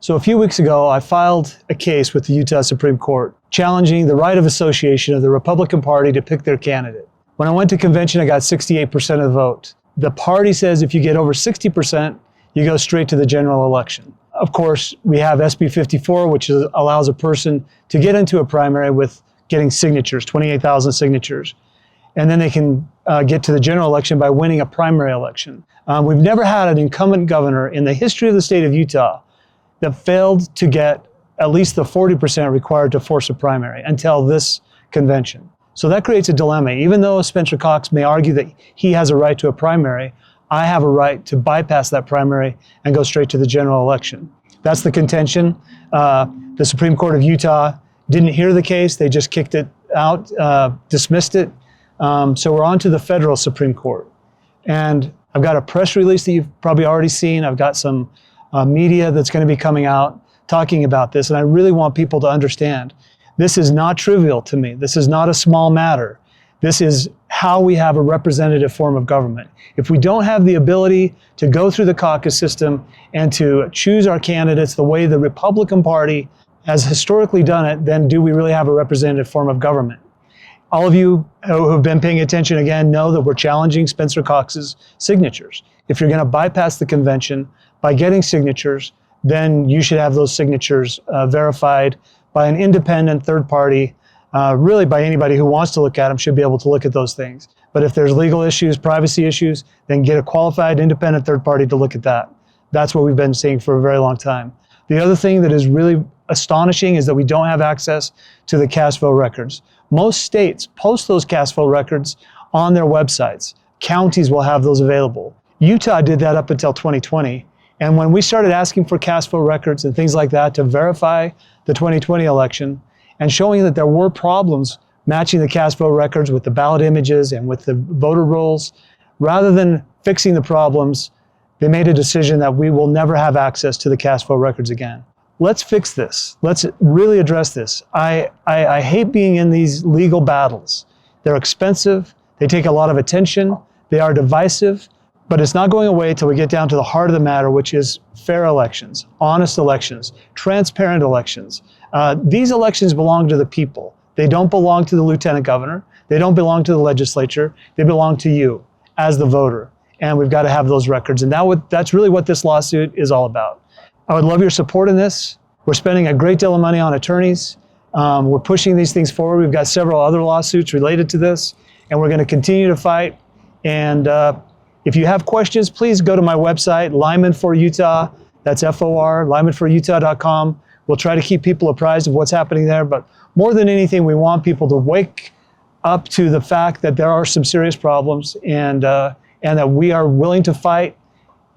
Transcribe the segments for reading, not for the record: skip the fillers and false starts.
So a few weeks ago, I filed a case with the Utah Supreme Court challenging the right of association of the Republican Party to pick their candidate. When I went to convention, I got 68% of the vote. The party says if you get over 60%, you go straight to the general election. Of course, we have SB 54, which allows a person to get into a primary with getting signatures, 28,000 signatures. And then they can get to the general election by winning a primary election. We've never had an incumbent governor in the history of the state of Utah that failed to get at least the 40% required to force a primary until this convention. So that creates a dilemma. Even though Spencer Cox may argue that he has a right to a primary, I have a right to bypass that primary and go straight to the general election. That's the contention. The Supreme Court of Utah didn't hear the case. They just kicked it out, dismissed it. So we're on to the federal Supreme Court. And I've got a press release that you've probably already seen. I've got some media that's going to be coming out talking about this. And I really want people to understand this is not trivial to me. This is not a small matter. This is how we have a representative form of government. If we don't have the ability to go through the caucus system and to choose our candidates the way the Republican Party has historically done it, then do we really have a representative form of government? All of you who have been paying attention again know that we're challenging Spencer Cox's signatures. If you're going to bypass the convention by getting signatures, then you should have those signatures verified by an independent third party, really by anybody who wants to look at them should be able to look at those things. But if there's legal issues, privacy issues, then get a qualified independent third party to look at that. That's what we've been seeing for a very long time. The other thing that is really astonishing is that we don't have access to the cast vote records. Most states post those cast vote records on their websites. Counties will have those available. Utah did that up until 2020. And when we started asking for cast vote records and things like that to verify the 2020 election and showing that there were problems matching the cast vote records with the ballot images and with the voter rolls, rather than fixing the problems, they made a decision that we will never have access to the cast vote records again. Let's fix this. Let's really address this. I hate being in these legal battles. They're expensive. They take a lot of attention. They are divisive. But it's not going away until we get down to the heart of the matter, which is fair elections, honest elections, transparent elections. These elections belong to the people. They don't belong to the lieutenant governor. They don't belong to the legislature. They belong to you as the voter. And we've got to have those records. And that's really what this lawsuit is all about. I would love your support in this. We're spending a great deal of money on attorneys. We're pushing these things forward. We've got several other lawsuits related to this, and we're going to continue to fight. And if you have questions, please go to my website, Lyman for Utah. That's FOR, lymanforutah.com. We'll try to keep people apprised of what's happening there. But more than anything, we want people to wake up to the fact that there are some serious problems and that we are willing to fight.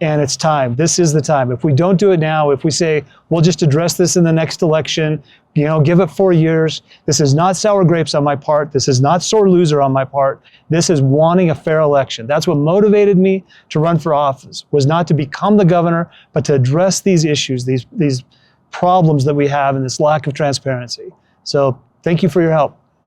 And it's time. This is the time. If we don't do it now, if we say, we'll just address this in the next election, give it 4 years. This is not sour grapes on my part. This is not sore loser on my part. This is wanting a fair election. That's what motivated me to run for office, was not to become the governor, but to address these issues, these problems that we have and this lack of transparency. So thank you for your help.